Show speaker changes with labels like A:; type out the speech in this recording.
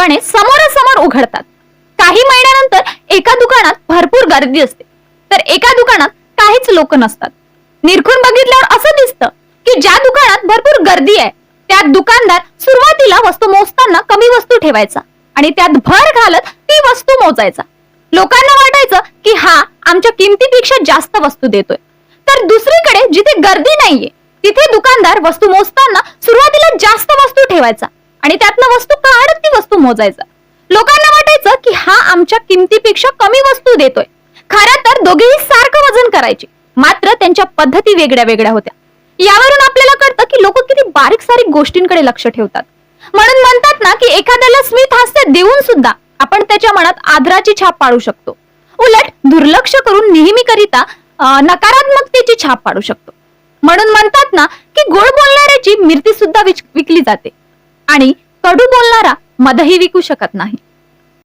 A: दुकाने समोरासमोर उघडतात. काही महिन्यानंतर एका दुकानात भरपूर गर्दी असते तर एका दुकानात काहीच लोक नसतात. निरखून बघितल्यावर असं दिसतं की ज्या दुकानात भरपूर गर्दी आहे त्या दुकानदार सुरुवातीला वस्तू मोजताना कमी वस्तू ठेवायचा आणि त्यात भर घालत ती वस्तू मोजायचा. लोकांना वाटायचं की हा आमच्या किमतीपेक्षा जास्त वस्तू देतोय. तर दुसरीकडे जिथे गर्दी नाहीये तिथे दुकानदार वस्तू मोजताना सुरुवातीला जास्त वस्तू ठेवायचा आणि त्यातनं वस्तू काढत ती वस्तू मोजायचा. लोकांना वाटायचं की हा आमच्या किमतीपेक्षा कमी वस्तू देतोय. खरं तर दोघेही सारखं वजन करायचे, मात्र त्यांच्या पद्धती वेगळ्या वेगळ्या होत्या. यावरून आपल्याला कळतं की लोक किती बारीक सारीक गोष्टींकडे लक्ष ठेवतात. म्हणून म्हणतात ना की एखाद्याला स्मित हास्य देऊन सुद्धा आपण त्याच्या मनात आदराची छाप पाडू शकतो. उलट दुर्लक्ष करून नेहमीकरिता नकारात्मकतेची छाप पाडू शकतो. म्हणून म्हणतात ना की गोड बोलणाऱ्याची मिरची सुद्धा विकली जाते आणि कडू बोलणारा मदही विकू शकत नाही.